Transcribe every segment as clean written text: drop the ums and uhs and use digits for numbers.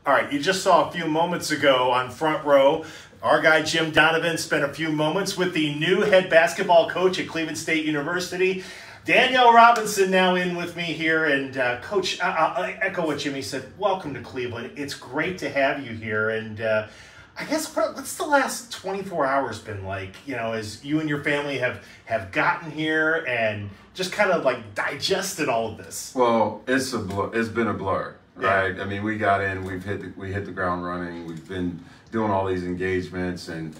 All right, you just saw a few moments ago on Front Row, our guy Jim Donovan spent a few moments with the new head basketball coach at Cleveland State University. Daniyal Robinson now in with me here. And Coach, I'll echo what Jimmy said. Welcome to Cleveland. It's great to have you here. And I guess what's the last 24 hours been like, you know, as you and your family have gotten here and just kind of like digested all of this? Well, it's been a blur. Right. Yeah. I mean, we got in. We hit the ground running. We've been doing all these engagements, and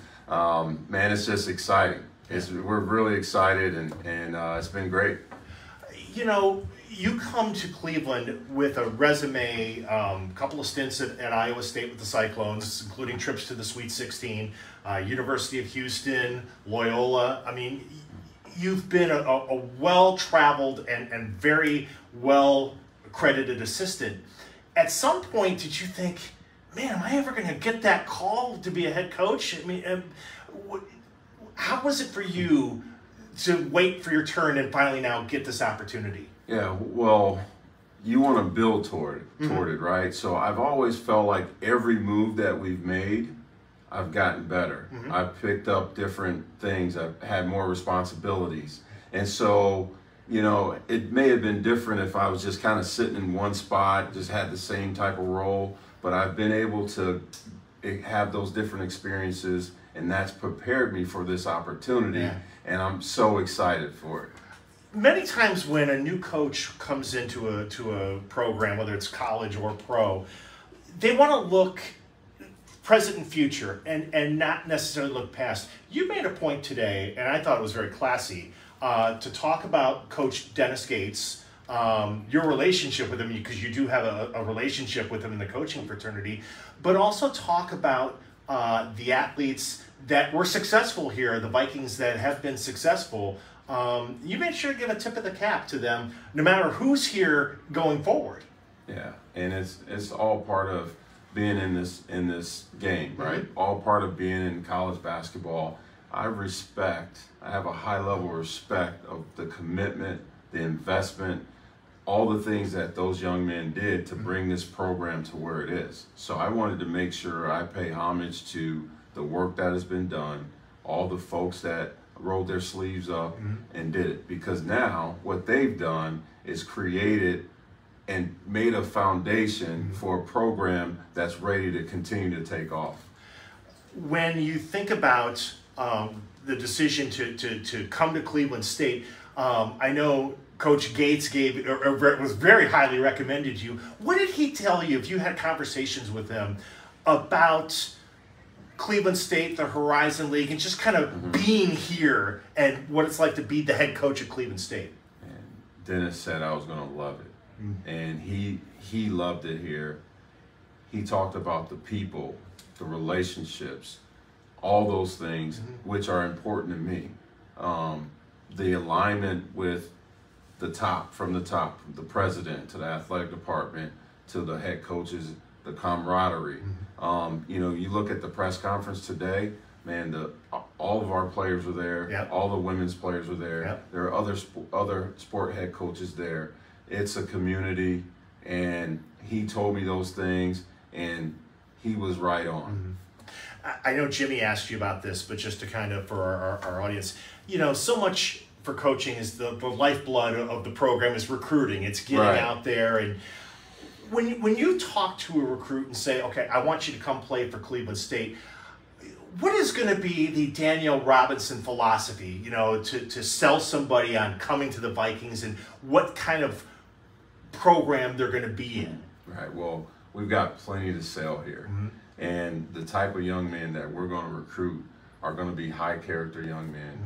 man, it's just exciting. We're really excited, and it's been great. You know, you come to Cleveland with a resume, couple of stints at Iowa State with the Cyclones, including trips to the Sweet 16, University of Houston, Loyola. I mean, you've been a well-traveled and very well-accredited assistant. At some point, did you think, man, am I ever going to get that call to be a head coach? I mean, how was it for you to wait for your turn and finally now get this opportunity? Yeah, well, you want to build toward it, right? So I've always felt like every move that we've made, I've gotten better. I've picked up different things. I've had more responsibilities. And so, you know, it may have been different if I was just kind of sitting in one spot, just had the same type of role, but I've been able to have those different experiences, and that's prepared me for this opportunity, and I'm so excited for it. Many times when a new coach comes into a program, whether it's college or pro, they want to look present and future and not necessarily look past. You made a point today, and I thought it was very classy, to talk about Coach Dennis Gates, your relationship with him, because you do have a relationship with him in the coaching fraternity, but also talk about the athletes that were successful here, the Vikings that have been successful. You made sure to give a tip of the cap to them, no matter who's here going forward. Yeah, and it's all part of being in this game, right? All part of being in college basketball. I have a high level of respect of the commitment, the investment, all the things that those young men did to bring this program to where it is. So I wanted to make sure I pay homage to the work that has been done, all the folks that rolled their sleeves up and did it. Because now what they've done is created and made a foundation for a program that's ready to continue to take off. When you think about the decision to come to Cleveland State, I know Coach Gates was very highly recommended you. What did he tell you, if you had conversations with him, about Cleveland State, the Horizon League, and just kind of being here and what it's like to be the head coach at Cleveland State? And Dennis said I was going to love it, and he loved it here. He talked about the people, the relationships, all those things which are important to me. The alignment with the top, from the president to the athletic department to the head coaches, the camaraderie. You know, you look at the press conference today, man, all of our players were there. All the women's players were there. There are other sport head coaches there. It's a community, and he told me those things, and he was right on. I know Jimmy asked you about this, but just to kind of, for our audience, you know, so much for coaching is the lifeblood of the program is recruiting. It's getting out there. And when you talk to a recruit and say, okay, I want you to come play for Cleveland State, what is going to be the Daniyal Robinson philosophy, you know, to sell somebody on coming to the Vikings and what kind of program they're going to be in? Right. Well, we've got plenty to sell here. And the type of young men that we're going to recruit are going to be high character young men.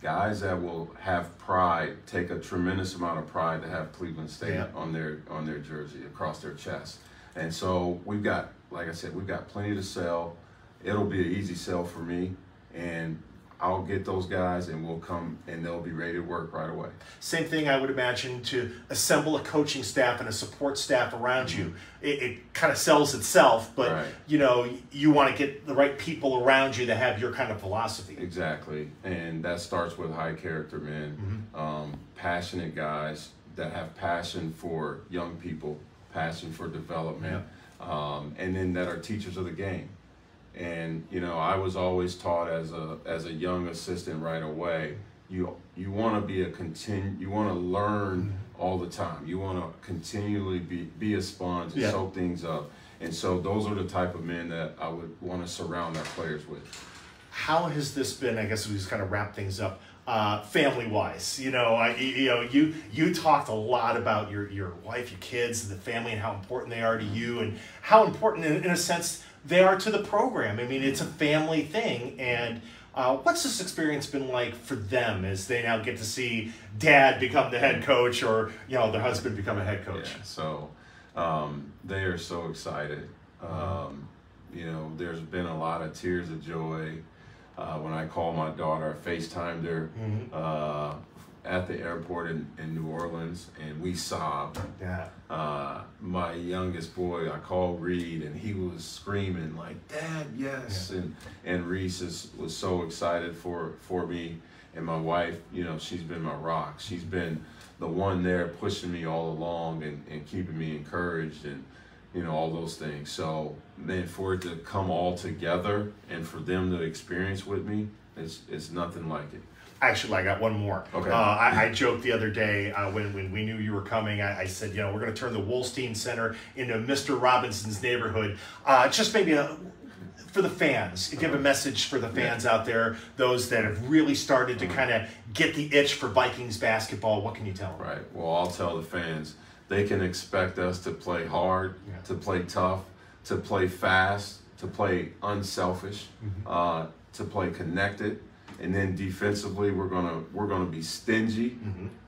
Guys that will have pride, take a tremendous amount of pride to have Cleveland State on their jersey, across their chest. And so we've got, like I said, we've got plenty to sell. It'll be an easy sell for me, and I'll get those guys, and we'll come, and they'll be ready to work right away. Same thing, I would imagine, to assemble a coaching staff and a support staff around you. It kind of sells itself, but you know, you want to get the right people around you that have your kind of philosophy. Exactly, and that starts with high character men, passionate guys that have passion for young people, passion for development, and then that are teachers of the game. And you know, I was always taught as a young assistant right away. You want to be you want to learn all the time. You want to continually be a sponge and soak things up. And so those are the type of men that I would want to surround our players with. How has this been? I guess we just kind of wrap things up. Family-wise, you talked a lot about your wife, your kids, and the family, and how important they are to you, and how important, in a sense, they are to the program. I mean, it's a family thing, and what's this experience been like for them as they now get to see Dad become the head coach, or their husband become a head coach? Yeah, so they are so excited. There's been a lot of tears of joy. When I called my daughter, I FaceTimed her at the airport in New Orleans, and we sobbed. Yeah. My youngest boy, I called Reed, and he was screaming like, "Dad, yes!" Yeah. And Reese was so excited for me. And my wife, she's been my rock. She's been the one there pushing me all along and keeping me encouraged, and all those things. So then for it to come all together and for them to experience with me, it's nothing like it. Actually, I got one more. Okay. I joked the other day when we knew you were coming. I said, we're going to turn the Wolstein Center into Mr. Robinson's neighborhood. Just maybe for the fans, if you have a message for the fans out there, those that have really started to kind of get the itch for Vikings basketball, what can you tell them? Right. Well, I'll tell the fans, they can expect us to play hard, to play tough, to play fast, to play unselfish, to play connected, and then defensively we're gonna be stingy,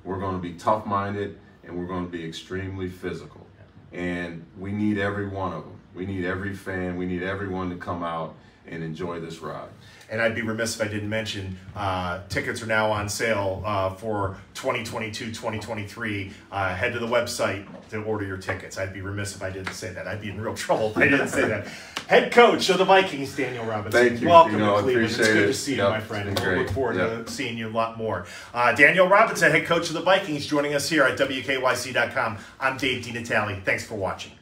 we're gonna be tough-minded, and we're gonna be extremely physical. And we need every one of them. We need every fan. We need everyone to come out and enjoy this ride. And I'd be remiss if I didn't mention tickets are now on sale for 2022-2023. Head to the website to order your tickets. I'd be remiss if I didn't say that. I'd be in real trouble if I didn't say that. Head coach of the Vikings, Daniyal Robinson. Thank you. Welcome to Cleveland. It's good to see you, Yep, my friend. it's We'll great. look forward to seeing you a lot more. Daniyal Robinson, head coach of the Vikings, joining us here at WKYC.com. I'm Dave DiNatale. Thanks for watching.